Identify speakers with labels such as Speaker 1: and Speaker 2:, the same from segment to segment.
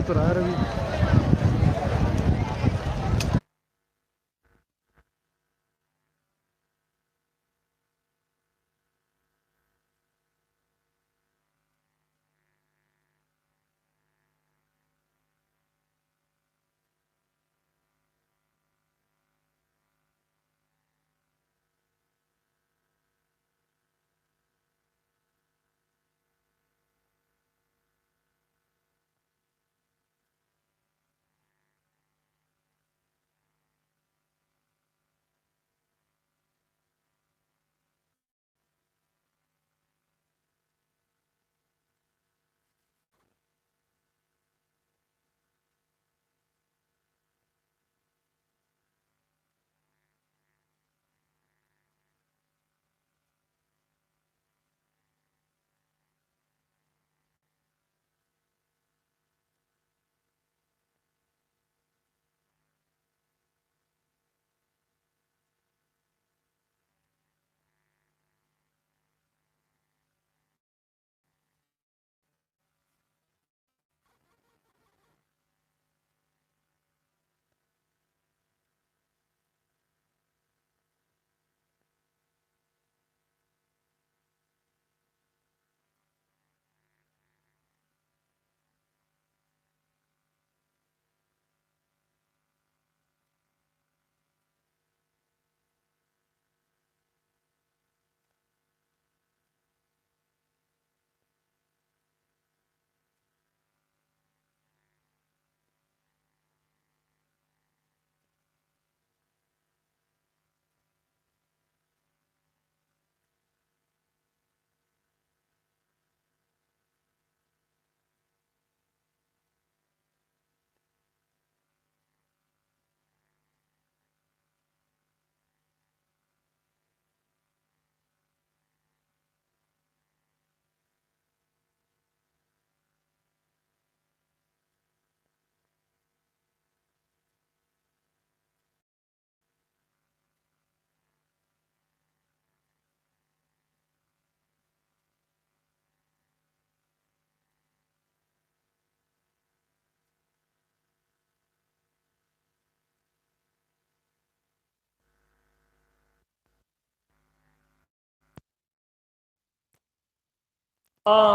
Speaker 1: तो रहा है रवि।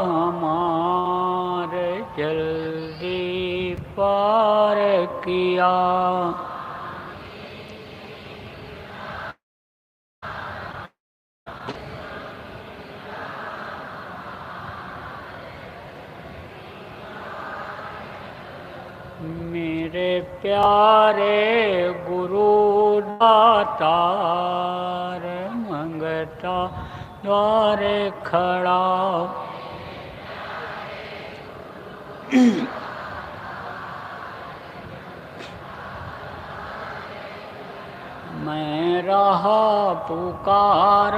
Speaker 2: हमारे जल्दी पार किया, मेरे प्यारे गुरु दातार, मंगता द्वारे खड़ा, मैं रहा पुकार।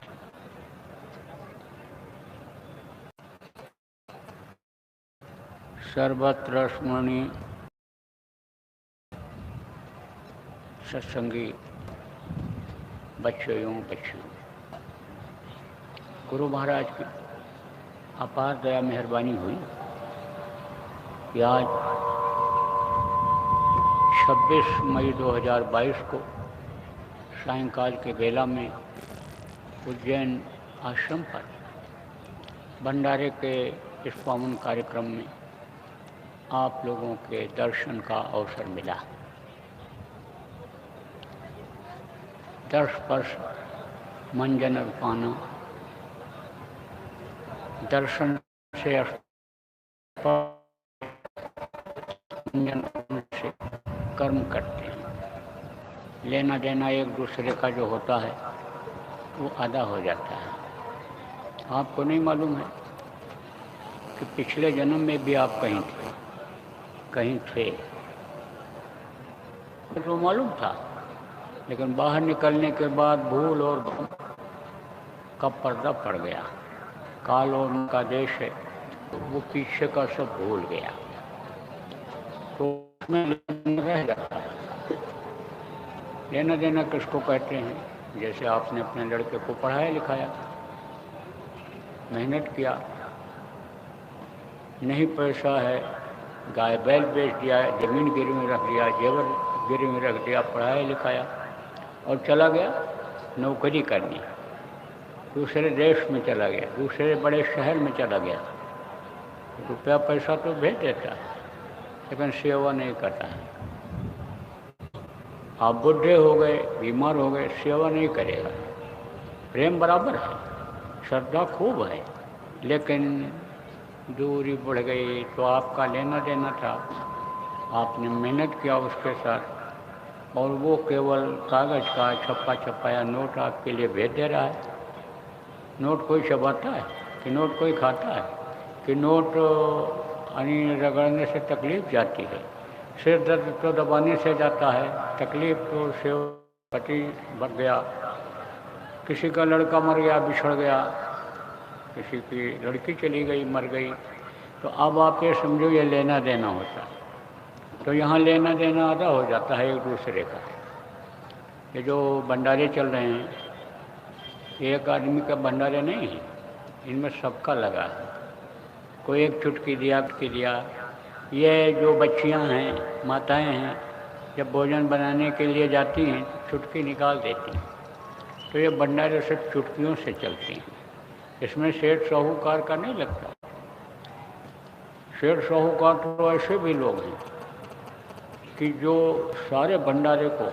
Speaker 2: सर्वत्र स्मरणीय सत्संगी बच्चों एवं बच्चियों, गुरु महाराज की अपार दया मेहरबानी हुई कि आज 26 मई 2022 को सायंकाल के बेला में उज्जैन आश्रम पर भंडारे के इस पावन कार्यक्रम में आप लोगों के दर्शन का अवसर मिला। दर्श स्पर्श मंजन अर्पाना, दर्शन से मंजन से कर्म करते हैं। लेना देना एक दूसरे का जो होता है वो आधा हो जाता है। आपको नहीं मालूम है कि पिछले जन्म में भी आप कहीं थे तो मालूम था, लेकिन बाहर निकलने के बाद भूल और भ्रम का पर्दा पड़ गया। काल और उनका देश है, तो वो पीछे का सब भूल गया, तो उसमें रह जाता है। लेना देना किसको कहते हैं? जैसे आपने अपने लड़के को पढ़ाया लिखाया, मेहनत किया, नहीं पैसा है गाय बैल बेच दिया, ज़मीन गिरवी रख दिया, जेवर गिरवी रख दिया, पढ़ाया लिखाया और चला गया नौकरी करने, दूसरे देश में चला गया, दूसरे बड़े शहर में चला गया। रुपया पैसा तो भेज देता है लेकिन सेवा नहीं करता है। आप बुढ़े हो गए, बीमार हो गए, सेवा नहीं करेगा। प्रेम बराबर है, श्रद्धा खूब है, लेकिन दूरी बढ़ गई तो आपका लेना देना था, आपने मेहनत किया उसके साथ और वो केवल कागज़ का छप्पा छपाया नोट आपके लिए भेज दे रहा है। नोट कोई चबाता है कि नोट कोई खाता है कि नोट रगड़ने से तकलीफ जाती है, सिर दर्द तो दबाने से जाता है, तकलीफ तो से पति बढ़ गया, किसी का लड़का मर गया, बिछड़ गया, किसी की लड़की चली गई, मर गई, तो अब आप ये समझो ये लेना देना होता है। तो यहाँ लेना देना आधा हो जाता है एक दूसरे का। ये जो भंडारे चल रहे हैं, एक आदमी का भंडारे नहीं है, इनमें सबका लगा है। कोई एक चुटकी दिया। ये जो बच्चियां हैं, माताएं हैं, जब भोजन बनाने के लिए जाती हैं चुटकी निकाल देती हैं। तो ये भंडारे सिर्फ चुटकियों से चलती हैं, इसमें सेठ साहूकार का नहीं लगता। सेठ साहूकार तो ऐसे भी लोग हैं कि जो सारे भंडारे को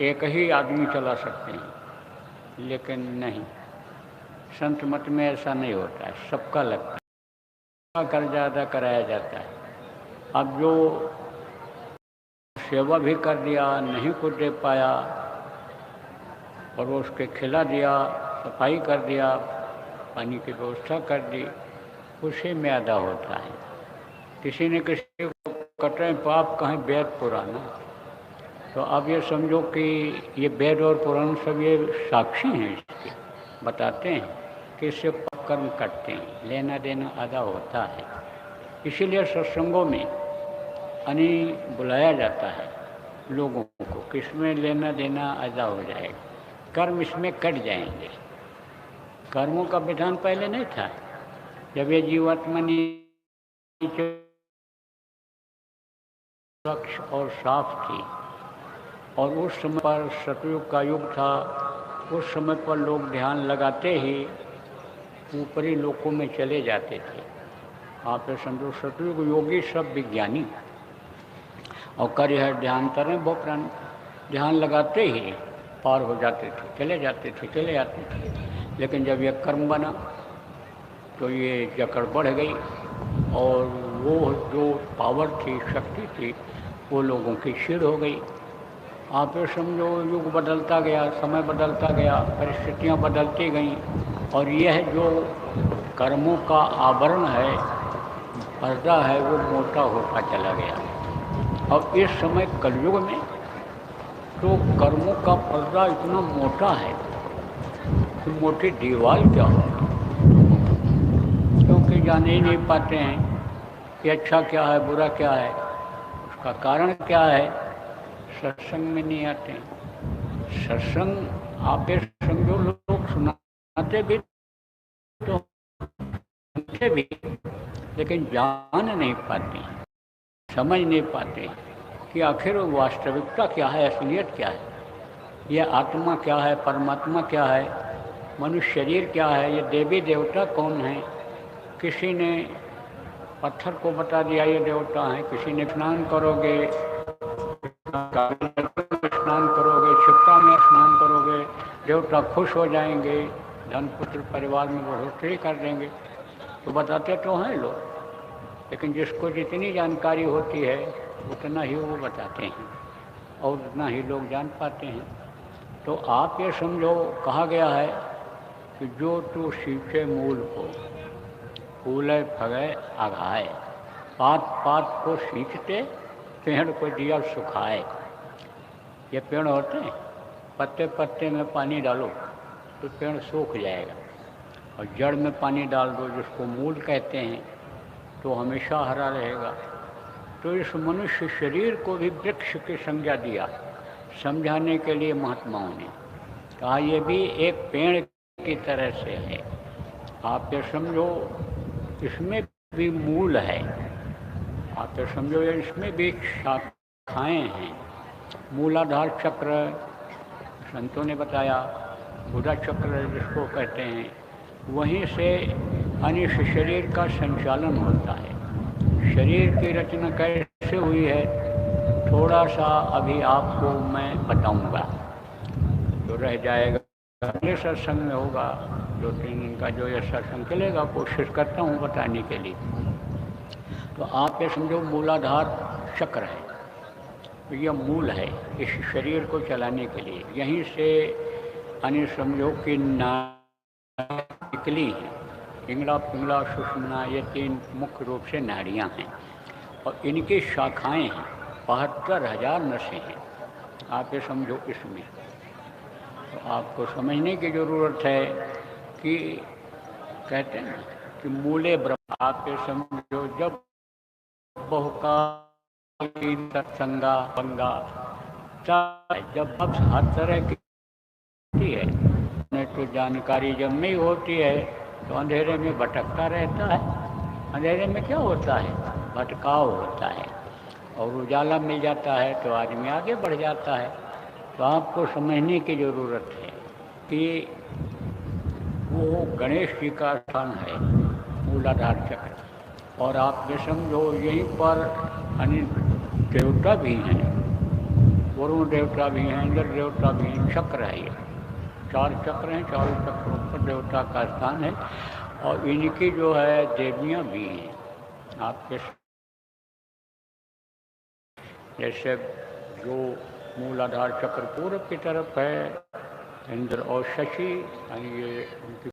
Speaker 2: एक ही आदमी चला सकते हैं, लेकिन नहीं, संत मत में ऐसा नहीं होता है, सबका लगता है, कर्जा अदा कराया जाता है। अब जो सेवा भी कर दिया, नहीं कुछ दे पाया, परोस के खिला दिया, सफाई कर दिया, पानी की व्यवस्था कर दी, उसी में अदा होता है। किसी ने किसी को कटे पाप कहें वेद पुराना, तो अब ये समझो कि ये वेद और पुराण सब ये साक्षी हैं, इसके बताते हैं कि इससे कर्म करते हैं, लेना देना अदा होता है। इसीलिए सत्संगों में बुलाया जाता है लोगों को, किसमें लेना देना अदा हो जाएगा, कर्म इसमें कट जाएंगे। कर्मों का विधान पहले नहीं था, जब ये जीवात्मा स्वच्छ और साफ थी और उस समय पर सतयुग का युग था, उस समय पर लोग ध्यान लगाते ही ऊपरी लोकों में चले जाते थे। आप समझो सतयुग योगी सब विज्ञानी और कार्य है ध्यान करें भोपरान, ध्यान लगाते ही पार हो जाते थे, चले जाते थे। लेकिन जब यह कर्म बना तो ये जकड़ बढ़ गई और वो जो पावर थी, शक्ति थी, वो लोगों की क्षीण हो गई। आप ये समझो युग बदलता गया, समय बदलता गया, परिस्थितियाँ बदलती गईं और यह जो कर्मों का आवरण है, पर्दा है, वो मोटा होता चला गया। अब इस समय कलयुग में तो कर्मों का पर्दा इतना मोटा है कि मोटी दीवार क्या हो, क्योंकि जान ही नहीं पाते हैं कि अच्छा क्या है, बुरा क्या है, उसका कारण क्या है। सत्संग में नहीं आते हैं। सत्संग आप समझो लोग सुनाते भी तो सुनते भी, लेकिन जान नहीं पाते, समझ नहीं पाते कि आखिर वास्तविकता क्या है, असलियत क्या है, यह आत्मा क्या है, परमात्मा क्या है, मनुष्य शरीर क्या है, ये देवी देवता कौन है। किसी ने पत्थर को बता दिया ये देवता है, किसी ने स्नान करोगे, स्नान करोगे, क्षिप्रा में स्नान करोगे, देवता खुश हो जाएंगे, धन पुत्र परिवार में बढ़ोतरी कर देंगे। तो बताते तो हैं लोग, लेकिन जिसको जितनी जानकारी होती है उतना ही वो बताते हैं और उतना ही लोग जान पाते हैं। तो आप ये समझो, कहा गया है कि जो तू सींचे मूल को, फूले फगे आघाए, पात पात को सींचते, पेड़ को दिया सुखाए। ये पेड़ होते हैं, पत्ते पत्ते में पानी डालो तो पेड़ सूख जाएगा, और जड़ में पानी डाल दो जिसको मूल कहते हैं तो हमेशा हरा रहेगा। तो इस मनुष्य शरीर को भी वृक्ष की संज्ञा दिया समझाने के लिए महात्माओं ने कहा ये भी एक पेड़ की तरह से है। आप ये समझो इसमें भी मूल है, तो समझो ये इसमें भी शाखाएं हैं। मूलाधार चक्र संतों ने बताया, बुधा चक्र जिसको कहते हैं, वहीं से अनिश शरीर का संचालन होता है। शरीर की रचना कैसे हुई है थोड़ा सा अभी आपको मैं बताऊंगा, तो रह जाएगा अगले सत्संग में होगा। 2-3 दिन का जो ये सत्संग चलेगा कोशिश करता हूँ बताने के लिए। तो आप ये समझो मूलाधार चक्र है, तो यह मूल है इस शरीर को चलाने के लिए। यहीं से अन्य समझो कि निकली हैं, पिंगला पिंगला सुषुम्ना, ये 3 मुख्य रूप से नाड़ियाँ हैं और इनकी शाखाएं हैं। 72,000 नसें हैं, आप ये समझो इसमें। तो आपको समझने की ज़रूरत है कि कहते हैं कि मूले ब्रह्म, आप ये समझो जब बहुकालीन सत्संगा पंगा जब अब हर तरह की है, तो जानकारी जब नहीं होती है तो अंधेरे में भटकता रहता है। अंधेरे में क्या होता है, भटकाव होता है, और उजाला मिल जाता है तो आदमी आगे बढ़ जाता है। तो आपको समझने की ज़रूरत है कि वो गणेश जी का स्थान है मूलाधार चक्र, और आप ये समझो यहीं पर अन्य देवता भी हैं, वरुण देवता भी हैं, इंद्र देवता भी हैं। चक्र है ये, 4 चक्र हैं, चारों चक्रों पर देवता का स्थान है और इनकी जो है देवियाँ भी हैं। आपके जैसे जो मूलाधार चक्र पूरब की तरफ है, इंद्र और शशि, ये उनकी